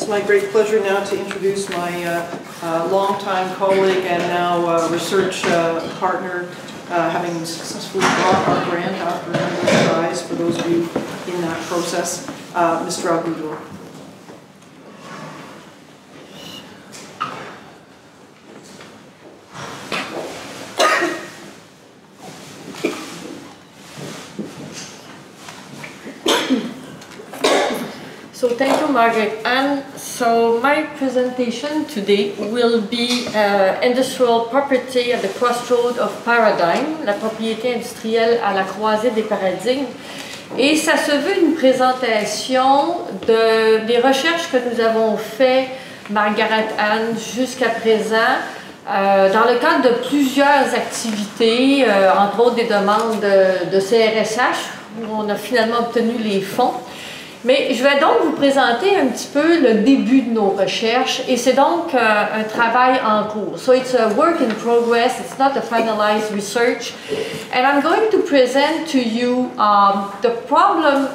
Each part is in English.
my great pleasure now to introduce my longtime colleague and now research partner, having successfully got our grant after a number of tries, for those of you in that process, Mistrale Goudreau. So thank you, Margaret. And so my presentation today will be industrial property at the crossroads of paradigm, la propriété industrielle à la croisée des paradigmes. Et ça se veut une présentation des recherches que nous avons fait, Margaret Anne, jusqu'à présent, dans le cadre de plusieurs activités, entre autres des demandes de CRSH, où on a finalement obtenu les fonds. Mais je vais donc vous présenter un petit peu le début de nos recherches, et c'est donc un travail en cours. So it's a work in progress, it's not a finalized research. And I'm going to present to you the problem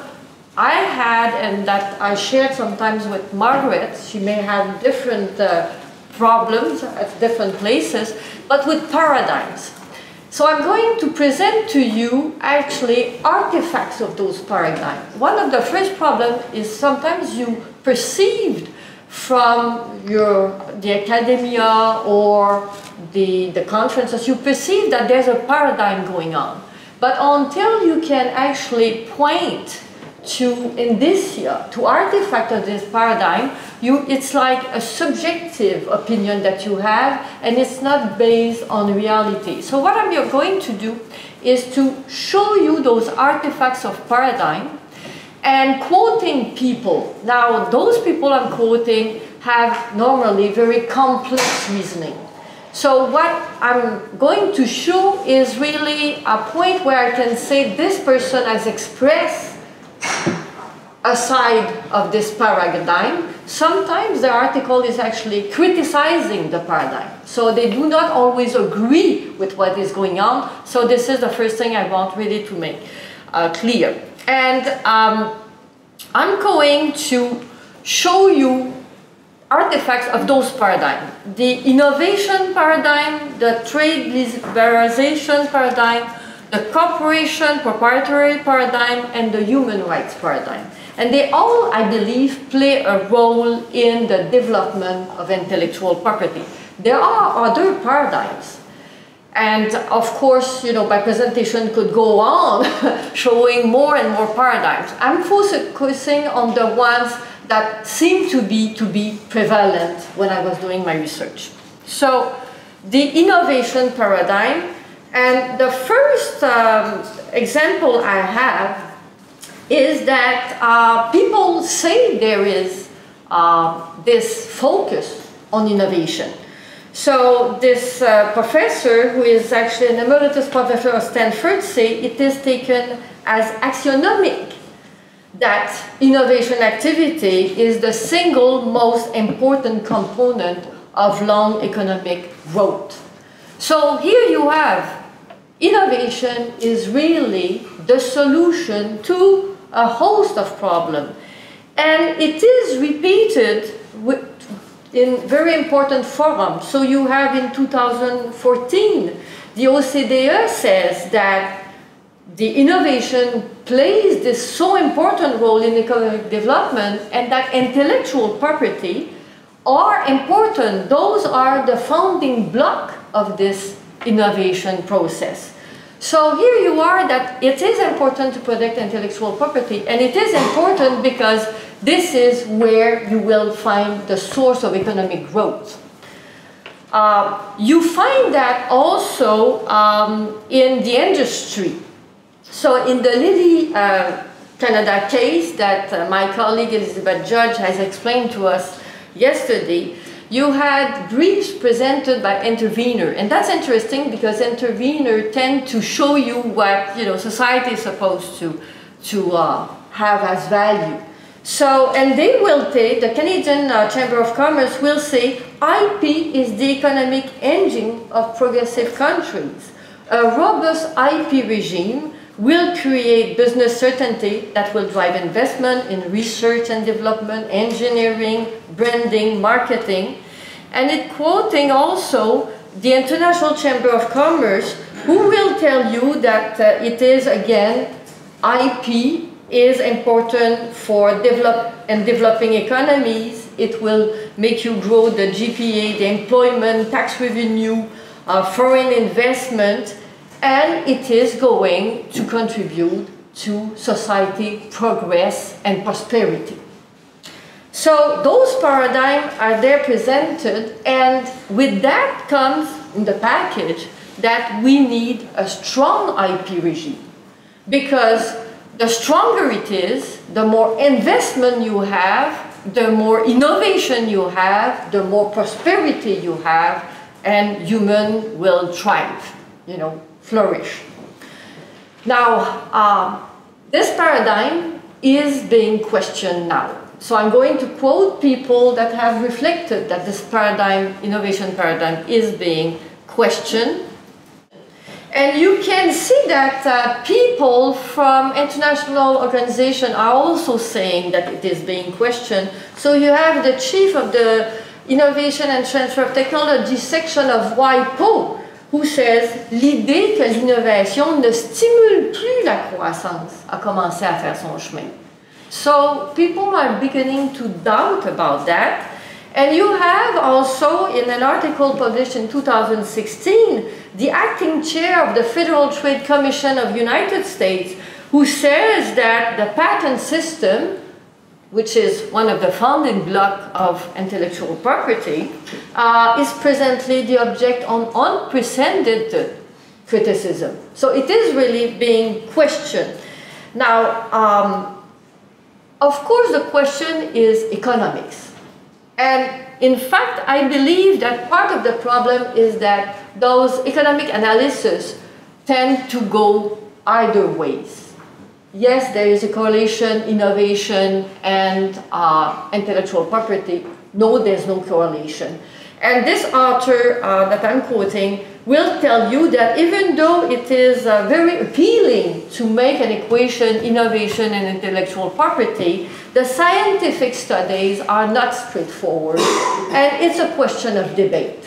I had and that I shared sometimes with Margaret. She may have different problems at different places, but with paradigms. So I'm going to present to you actually artifacts of those paradigms. One of the first problems is sometimes you perceived from the academia or the conferences, you perceive that there's a paradigm going on. But until you can actually point to indicia, to artifact of this paradigm, it's like a subjective opinion that you have, and it's not based on reality. So what I'm going to do is to show you those artifacts of paradigm and quoting people. Now, those people I'm quoting have normally very complex reasoning. So what I'm going to show is really a point where I can say this person has expressed a side of this paradigm. Sometimes the article is actually criticizing the paradigm. So they do not always agree with what is going on. So this is the first thing I want really to make clear. And I'm going to show you artifacts of those paradigms. The innovation paradigm, the trade liberalization paradigm, the corporation proprietary paradigm, and the human rights paradigm. And they all, I believe, play a role in the development of intellectual property. There are other paradigms. And of course, you know, my presentation could go on showing more and more paradigms. I'm focusing on the ones that seem to be prevalent when I was doing my research. So, the innovation paradigm, and the first example I have is that people say there is this focus on innovation. So this professor, who is actually an emeritus professor of Stanford, say it is taken as axiomatic that innovation activity is the single most important component of long economic growth. So here you have innovation is really the solution to a host of problems. And it is repeated in very important forums. So you have in 2014, the OCDE says that the innovation plays this so important role in economic development, and that intellectual property are important. Those are the founding block of this innovation process. So here you are, that it is important to protect intellectual property, and it is important because this is where you will find the source of economic growth. You find that also in the industry. So in the Lilly Canada case that my colleague Elizabeth Judge has explained to us yesterday, you had briefs presented by intervener, and that's interesting because intervener tend to show you what society is supposed to have as value. So, and they will take, the Canadian Chamber of Commerce will say, IP is the economic engine of progressive countries. A robust IP regime will create business certainty that will drive investment in research and development, engineering, branding, marketing. And it quoting also the International Chamber of Commerce, who will tell you that it is, again, IP is important for developing economies. It will make you grow the GPA, the employment, tax revenue, foreign investment, and it is going to contribute to society progress and prosperity. So those paradigms are there presented, and with that comes in the package that we need a strong IP regime, because the stronger it is, the more investment you have, the more innovation you have, the more prosperity you have, and human will thrive, you know, flourish. Now, this paradigm is being questioned now. So I'm going to quote people that have reflected that this paradigm, innovation paradigm, is being questioned. And you can see that people from international organizations are also saying that it is being questioned. So you have the chief of the Innovation and Transfer of Technology section of WIPO, who says l'idée que l'innovation ne stimule plus la croissance a commencé à faire son chemin. So people are beginning to doubt about that. And you have also, in an article published in 2016, the acting chair of the Federal Trade Commission of the United States, who says that the patent system, which is one of the founding blocks of intellectual property, is presently the object of unprecedented criticism. So it is really being questioned. Now, of course, the question is economics. And in fact, I believe that part of the problem is that those economic analyses tend to go either ways. Yes, there is a correlation, innovation, and intellectual property. No, there's no correlation. And this author that I'm quoting will tell you that even though it is very appealing to make an equation, innovation and intellectual property, the scientific studies are not straightforward, and it's a question of debate.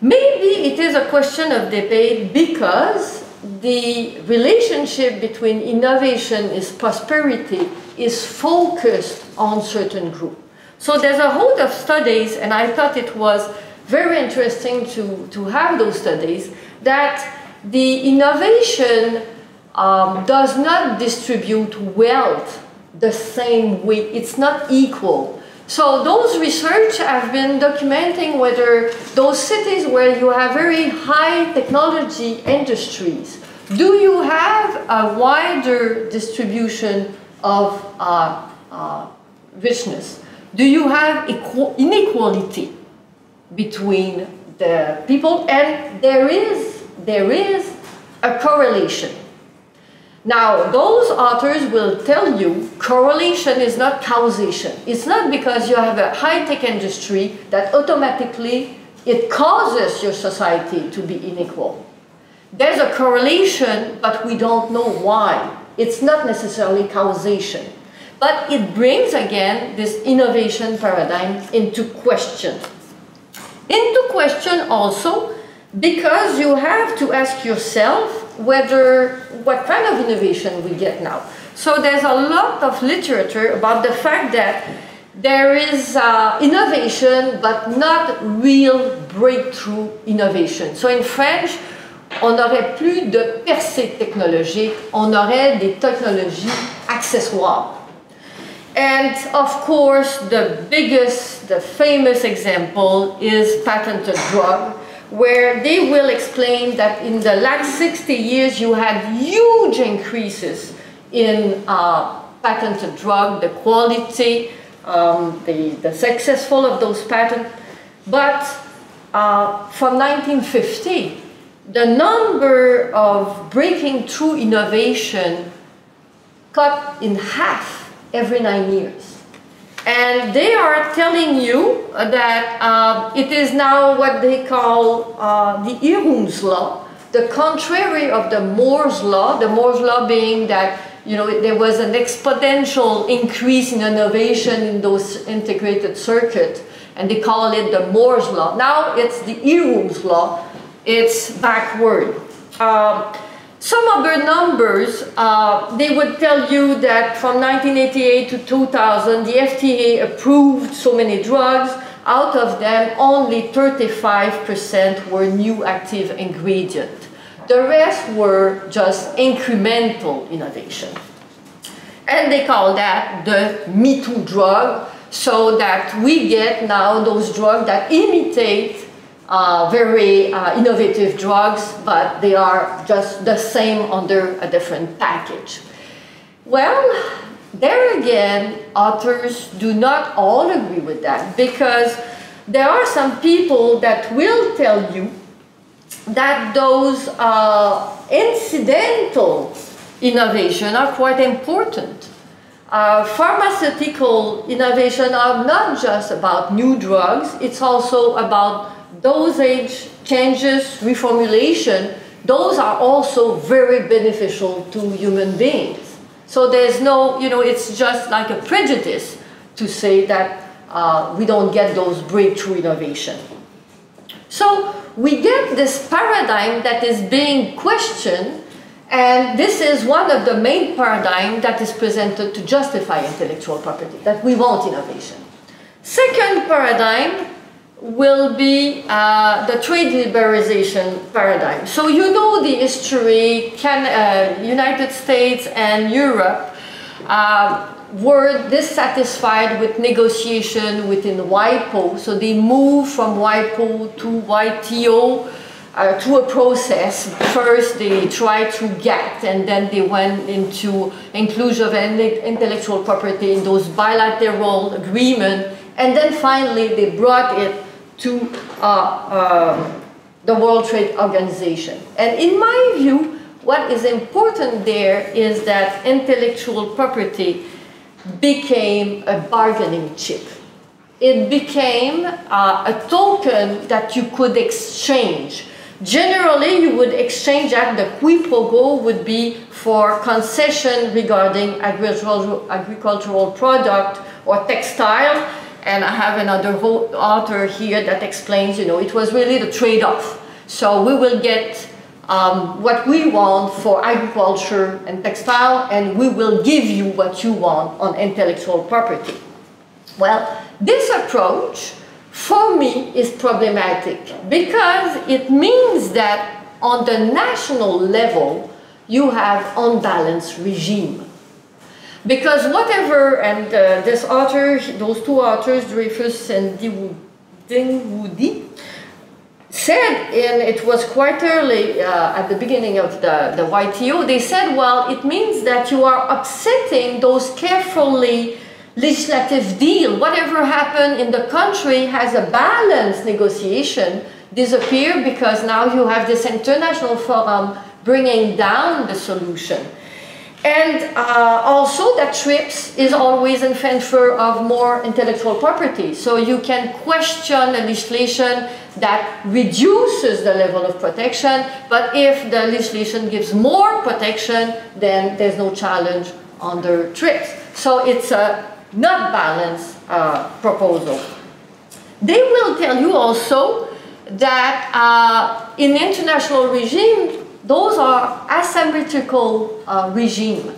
Maybe it is a question of debate because the relationship between innovation and prosperity is focused on certain groups. So there's a host of studies, and I thought it was very interesting to have those studies, that the innovation does not distribute wealth the same way. It's not equal. So those research have been documenting whether those cities where you have very high technology industries, do you have a wider distribution of richness? Do you have inequality between the people? And there is a correlation. Now, those authors will tell you correlation is not causation. It's not because you have a high-tech industry that automatically it causes your society to be unequal. There's a correlation, but we don't know why. It's not necessarily causation. But it brings, again, this innovation paradigm into question. Into question also because you have to ask yourself what kind of innovation we get now. So there's a lot of literature about the fact that there is innovation, but not real breakthrough innovation. So in French, on n'aurait plus de percée technologique, on aurait des technologies accessoires. And of course, the famous example is patented drug, where they will explain that in the last 60 years you had huge increases in patented drug, the quality, the successful of those patents. But from 1950, the number of breaking through innovation cut in half every 9 years. And they are telling you that it is now what they call the Irum's law, the contrary of the Moore's law, the Moore's law being that, you know, there was an exponential increase in innovation in those integrated circuits, and they call it the Moore's law. Now it's the Eroom's law, it's backward. Some other numbers, they would tell you that from 1988 to 2000, the FDA approved so many drugs. Out of them, only 35% were new active ingredient. The rest were just incremental innovation. And they call that the Me Too drug, so that we get now those drugs that imitate very innovative drugs, but they are just the same under a different package. Well, there again, authors do not all agree with that, because there are some people that will tell you that those incidental innovation are quite important. Pharmaceutical innovation are not just about new drugs, it's also about dosage changes, reformulation. Those are also very beneficial to human beings. So there's no, you know, it's just like a prejudice to say that we don't get those breakthrough innovation. So we get this paradigm that is being questioned, and this is one of the main paradigms that is presented to justify intellectual property, that we want innovation. Second paradigm will be the trade liberalization paradigm. So you know the history, United States and Europe were dissatisfied with negotiation within WIPO, so they moved from WIPO to WTO through a process. First they tried to GATT, and then they went into inclusion of intellectual property in those bilateral agreements, and then finally they brought it to the World Trade Organization. And in my view, what is important there is that intellectual property became a bargaining chip. It became a token that you could exchange. Generally, you would exchange that. The qui pro quo would be for concession regarding agricultural product or textile. And I have another author here that explains, you know, it was really the trade-off. So we will get what we want for agriculture and textile, and we will give you what you want on intellectual property. Well, this approach, for me, is problematic because it means that on the national level, you have unbalanced regime. Because whatever, and this author, those two authors, Dreyfus and Dinwoody, said, and it was quite early at the beginning of the WTO, they said, well, it means that you are upsetting those carefully legislative deal. Whatever happened in the country has a balanced negotiation disappear because now you have this international forum bringing down the solution. And also that TRIPS is always in favor of more intellectual property. So you can question a legislation that reduces the level of protection, but if the legislation gives more protection, then there's no challenge under TRIPS. So it's a not balanced proposal. They will tell you also that in international regime, those are asymmetrical regime.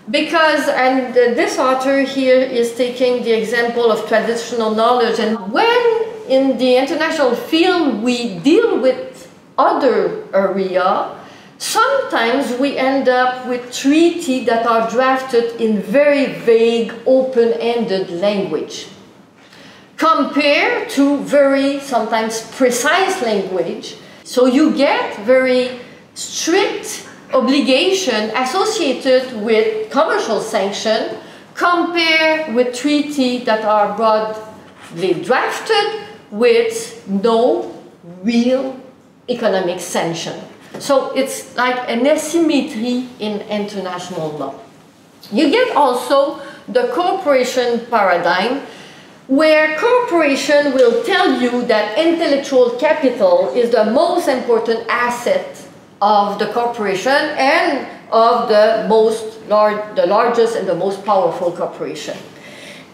Because, and this author here is taking the example of traditional knowledge, and when in the international field we deal with other area, sometimes we end up with treaties that are drafted in very vague, open-ended language, compared to very, sometimes precise language. So you get very strict obligation associated with commercial sanction compared with treaties that are broadly drafted with no real economic sanction. So it's like an asymmetry in international law. You get also the cooperation paradigm, where corporation will tell you that intellectual capital is the most important asset of the corporation and of the largest and the most powerful corporation.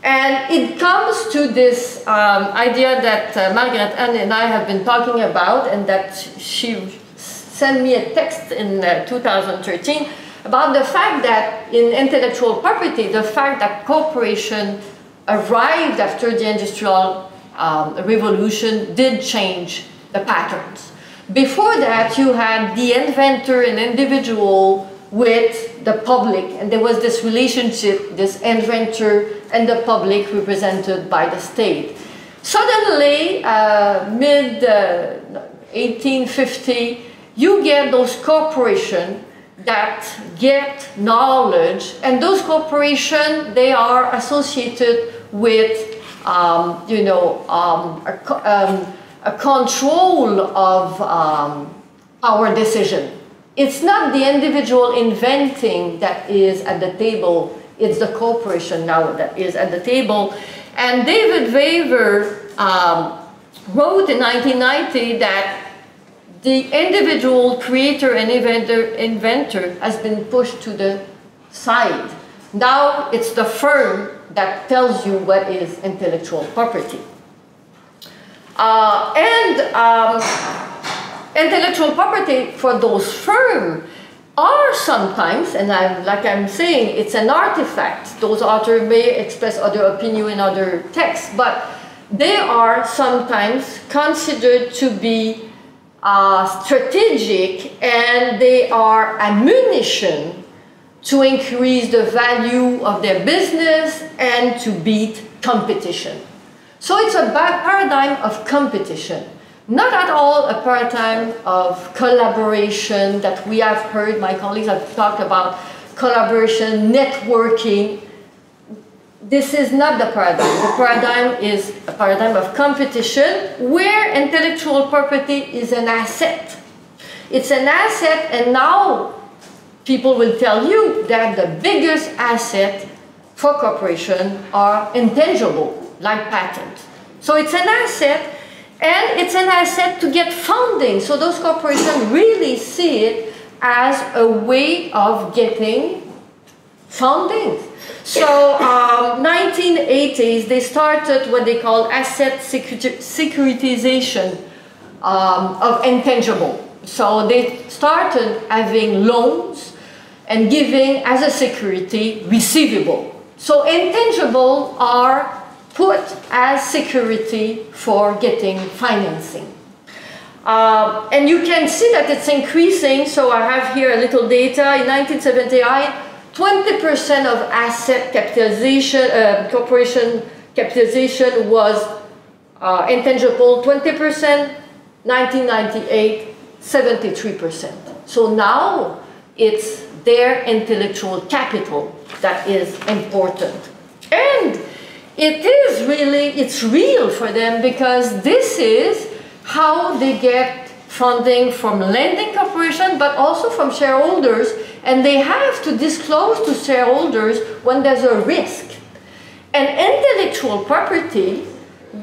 And it comes to this idea that Margaret and I have been talking about, and that she sent me a text in 2013 about the fact that in intellectual property, the fact that corporation arrived after the Industrial Revolution did change the patterns. Before that, you had the inventor and individual with the public, and there was this relationship, this inventor and the public represented by the state. Suddenly, mid-1850, you get those corporations that get knowledge, and those corporations, they are associated with, you know, a control of our decision. It's not the individual inventing that is at the table, it's the corporation now that is at the table. And David Weaver wrote in 1990 that the individual creator and inventor has been pushed to the side. Now it's the firm that tells you what is intellectual property. Intellectual property for those firms are sometimes, and like I'm saying, it's an artifact. Those authors may express other opinion in other texts, but they are sometimes considered to be strategic, and they are ammunition to increase the value of their business and to beat competition. So it's a paradigm of competition. Not at all a paradigm of collaboration that we have heard. My colleagues have talked about collaboration, networking. This is not the paradigm. The paradigm is a paradigm of competition where intellectual property is an asset. It's an asset, and now people will tell you that the biggest asset for corporations are intangible, like patents. So it's an asset, and it's an asset to get funding. So those corporations really see it as a way of getting funding. So 1980s, they started what they call asset securitization of intangible. So they started having loans and giving as a security receivable. So intangible are put as security for getting financing. And you can see that it's increasing. So I have here a little data. In 1978, 20% of asset capitalization, corporation capitalization was intangible. 20%, 1998, 73%. So now it's their intellectual capital that is important. And it is really, it's real for them, because this is how they get funding from lending corporation, but also from shareholders, and they have to disclose to shareholders when there's a risk. And intellectual property,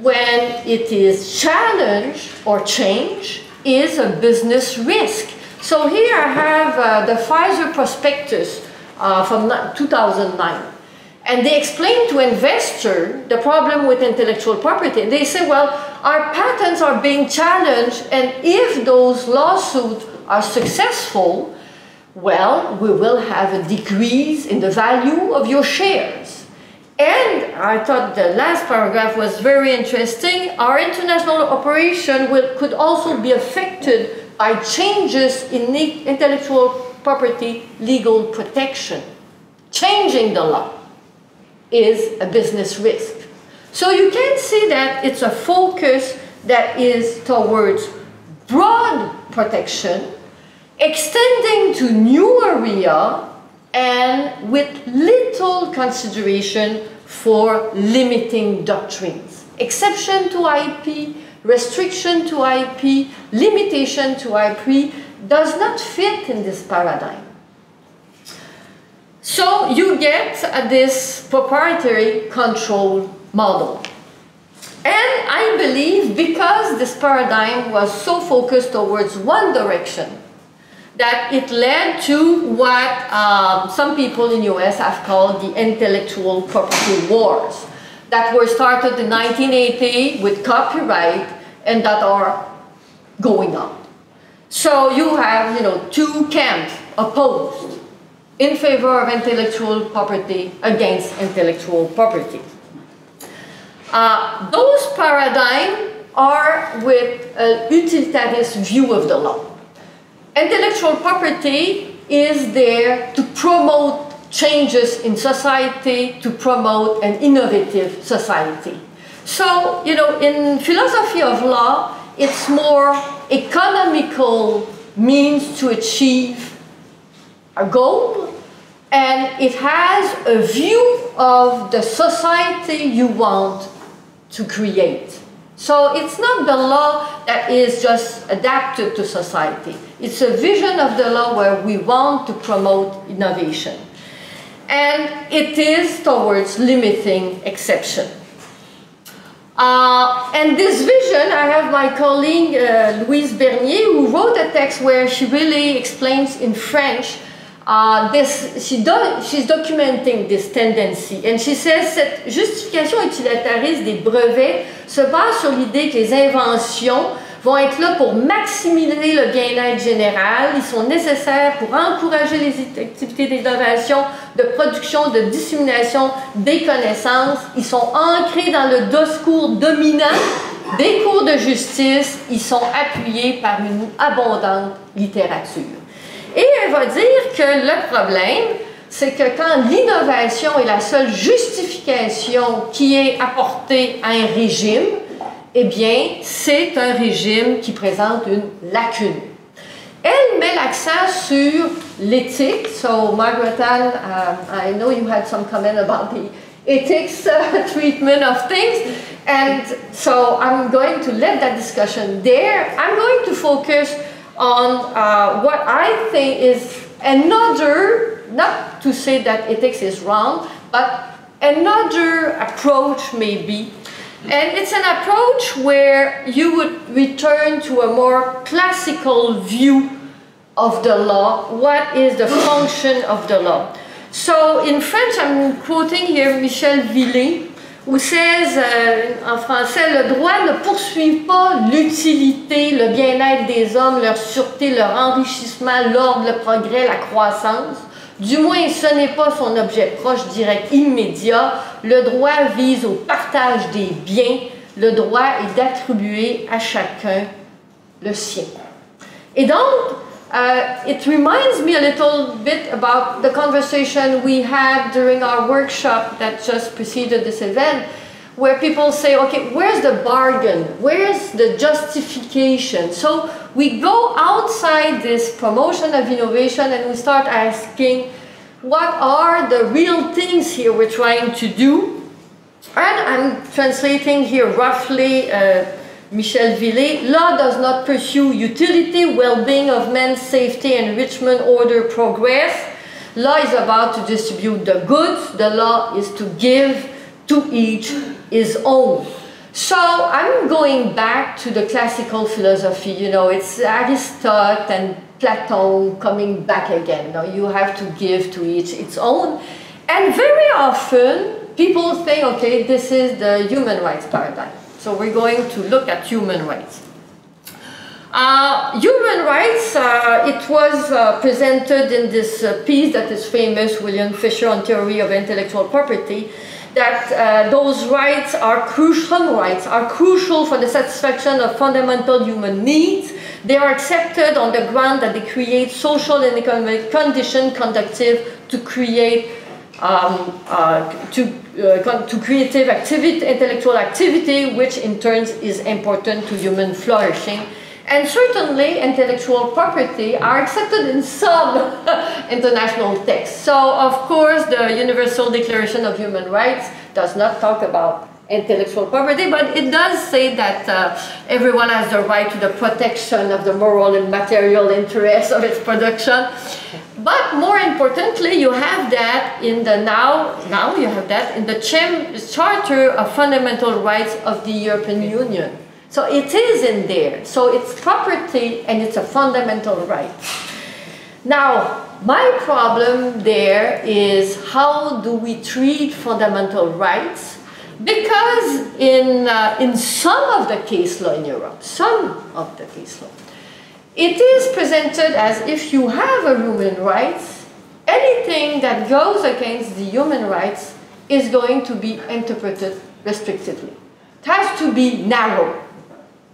when it is challenged or changed, is a business risk. So here I have the Pfizer prospectus from 2009. And they explain to investors the problem with intellectual property. They say, well, our patents are being challenged, and if those lawsuits are successful, well, we will have a decrease in the value of your shares. And I thought the last paragraph was very interesting. Our international operation could also be affected by changes in intellectual property legal protection. Changing the law is a business risk. So you can see that it's a focus that is towards broad protection, extending to new area, and with little consideration for limiting doctrines. Exception to IP, restriction to IP, limitation to IP does not fit in this paradigm. So you get this proprietary control model. And I believe because this paradigm was so focused towards one direction, that it led to what some people in the US have called the intellectual property wars that were started in 1980 with copyright and that are going on. So you have, two camps opposed in favor of intellectual property against intellectual property. Those paradigms are with an utilitarist view of the law. Intellectual property is there to promote changes in society, to promote an innovative society. So, in philosophy of law, it's more economical means to achieve a goal, and it has a view of the society you want to create. So it's not the law that is just adapted to society. It's a vision of the law where we want to promote innovation. And it is towards limiting exception. And this vision, I have my colleague Louise Bernier, who wrote a text where she really explains in French she's documenting this tendency, and she says cette justification utilitariste des brevets se base sur l'idée que les inventions vont être là pour maximiser le bien-être général. Ils sont nécessaires pour encourager les activités d'innovation, de production, de dissémination des connaissances. Ils sont ancrés dans le discours dominant des cours de justice. Ils sont appuyés par une abondante littérature. Et elle va dire que le problème, c'est que quand l'innovation est la seule justification qui est apportée à un régime, eh bien, c'est un régime qui présente une lacune. Elle met l'accent sur l'éthique. So, Margaret, I know you had some comment about the ethics treatment of things, and so I'm going to let that discussion there. I'm going to focus on what I think is another, not to say that ethics is wrong, but another approach maybe. And it's an approach where you would return to a more classical view of the law. What is the function of the law? So in French, I'm quoting here Michel Villet, who says, en français, le droit ne poursuit pas l'utilité, le bien-être des hommes, leur sûreté, leur enrichissement, l'ordre, le progrès, la croissance. Du moins, ce n'est pas son objet proche, direct, immédiat. Le droit vise au partage des biens. Le droit est d'attribuer à chacun le sien. Et donc, it reminds me a little bit about the conversation we had during our workshop that just preceded this event, where people say, okay, where's the bargain? Where's the justification? So we go outside this promotion of innovation and we start asking, what are the real things here we're trying to do? And I'm translating here roughly Michel Villet, law does not pursue utility, well-being of men's safety, enrichment, order, progress. Law is about to distribute the goods. The law is to give to each his own. So I'm going back to the classical philosophy. It's Aristotle and Plato coming back again. You have to give to each its own. And very often people think, okay, this is the human rights paradigm. So we're going to look at human rights. Human rights, it was presented in this piece that is famous, William Fisher on Theory of Intellectual Property, that those rights are crucial for the satisfaction of fundamental human needs. They are accepted on the ground that they create social and economic conditions conducive to create to creative activity, intellectual activity, which in turn is important to human flourishing. And certainly intellectual property are accepted in some international texts. So of course the Universal Declaration of Human Rights does not talk about intellectual property, but it does say that everyone has the right to the protection of the moral and material interests of its production. But more importantly, you have that in the now you have that in the Charter of Fundamental Rights of the European Union. So it is in there. So it's property and it's a fundamental right. Now, my problem there is how do we treat fundamental rights? Because in some of the case law in Europe, it is presented as if you have a human rights, anything that goes against the human rights is going to be interpreted restrictively. It has to be narrow,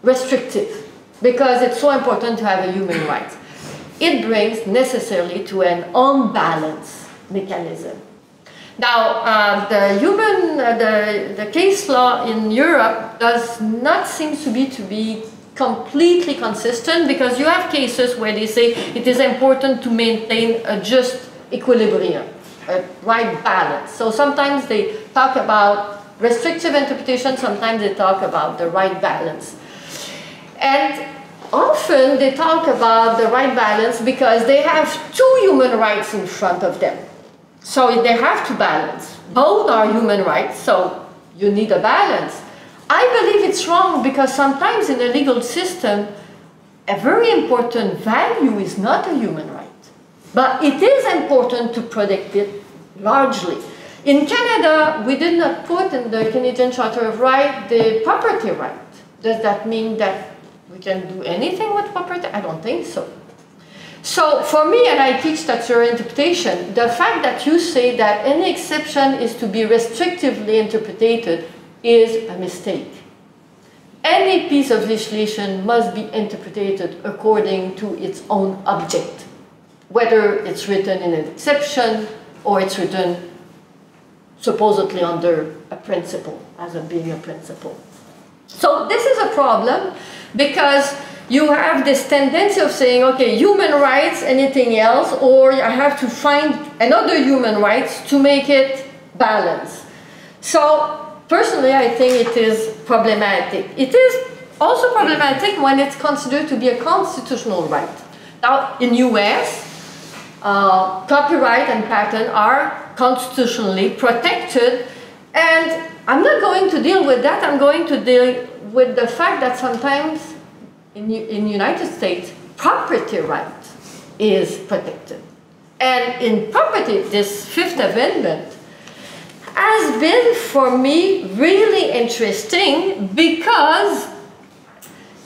restrictive, because it's so important to have a human right. It brings necessarily to an unbalanced mechanism. Now, the case law in Europe does not seem to be completely consistent, because you have cases where they say it is important to maintain a just equilibrium, a right balance. So sometimes they talk about restrictive interpretation, sometimes they talk about the right balance. And often they talk about the right balance because they have two human rights in front of them. So they have to balance. Both are human rights, so you need a balance. I believe it's wrong, because sometimes in a legal system, a very important value is not a human right. But it is important to protect it largely. In Canada, we did not put in the Canadian Charter of Rights the property right. Does that mean that we can do anything with property? I don't think so. So for me, and I teach statutory interpretation, the fact that you say that any exception is to be restrictively interpreted is a mistake. Any piece of legislation must be interpreted according to its own object, whether it's written in an exception or it's written supposedly under a principle, as being a principle. So this is a problem, because you have this tendency of saying, okay, human rights, anything else, or I have to find another human rights to make it balance. So personally, I think it is problematic. It is also problematic when it's considered to be a constitutional right. Now, in US, copyright and patent are constitutionally protected, and I'm not going to deal with that. I'm going to deal with the fact that sometimes in the United States, property right is protected. And in property, this Fifth Amendment has been, for me, really interesting, because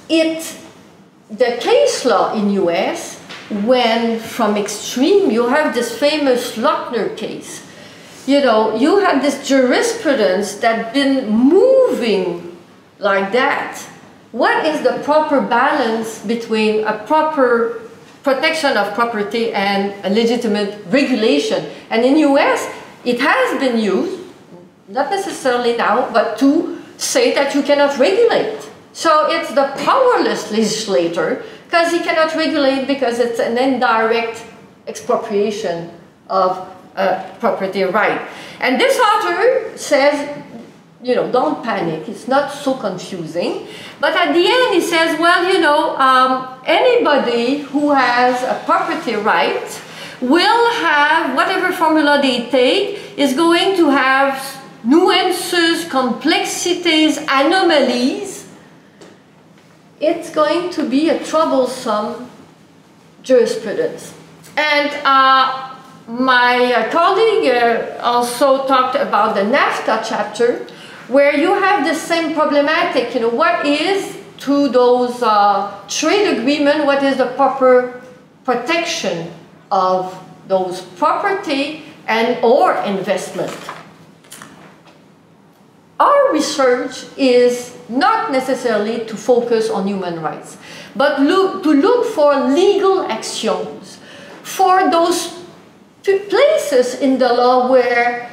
the case law in US went from extreme. You have this famous Lochner case. You know, you have this jurisprudence that's been moving like that. What is the proper balance between a proper protection of property and a legitimate regulation? And in US, it has been used, not necessarily now, but to say that you cannot regulate. So it's the powerless legislator, because he cannot regulate, because it's an indirect expropriation of property right. And this author says, you know, don't panic, it's not so confusing. But at the end he says, well, you know, anybody who has a property right will have, whatever formula they take, is going to have nuances, complexities, anomalies. It's going to be a troublesome jurisprudence. And my colleague also talked about the NAFTA chapter, where you have the same problematic. You know, what is, to those trade agreements, what is the proper protection of those property and or investment? Our research is not necessarily to focus on human rights, but to look for legal actions, for those places in the law where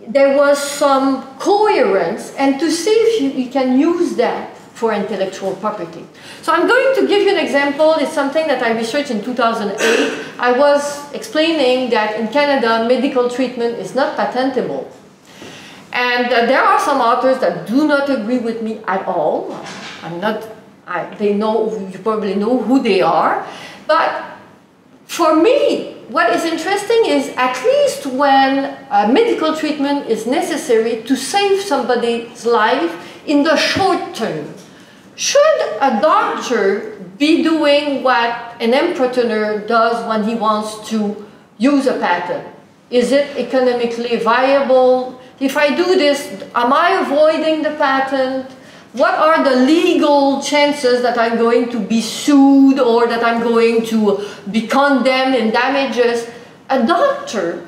there was some coherence, and to see if you can use that for intellectual property. So I'm going to give you an example. It's something that I researched in 2008. I was explaining that in Canada, medical treatment is not patentable. And there are some authors that do not agree with me at all. They know, you probably know who they are. But for me, what is interesting is, at least when medical treatment is necessary to save somebody's life in the short term, should a doctor be doing what an entrepreneur does when he wants to use a patent? Is it economically viable? If I do this, am I avoiding the patent? What are the legal chances that I'm going to be sued or that I'm going to be condemned in damages? A doctor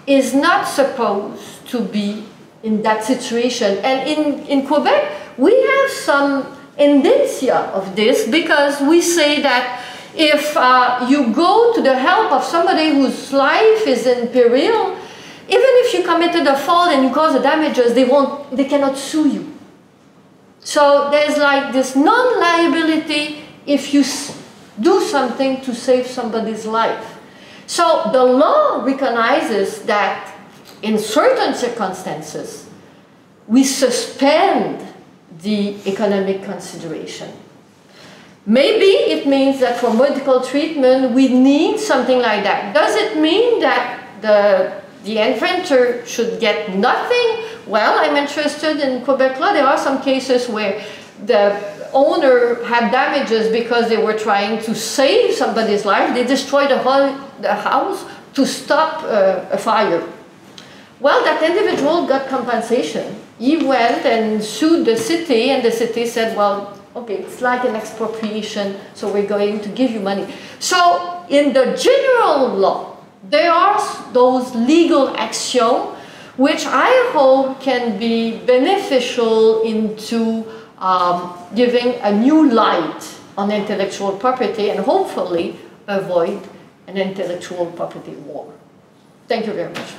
is not supposed to be in that situation. And in Quebec, we have some indicia of this, because we say that if you go to the help of somebody whose life is in peril, even if you committed a fault and you cause the damages, they cannot sue you. So there's like this non-liability if you do something to save somebody's life. So the law recognizes that in certain circumstances, we suspend the economic consideration. Maybe it means that for medical treatment, we need something like that. Does it mean that the inventor should get nothing? Well, I'm interested in Quebec law. There are some cases where the owner had damages because they were trying to save somebody's life. They destroyed the house to stop a fire. Well, that individual got compensation. He went and sued the city, and the city said, well, okay, it's like an expropriation, so we're going to give you money. So in the general law, there are those legal actions which I hope can be beneficial into giving a new light on intellectual property and hopefully avoid an intellectual property war. Thank you very much.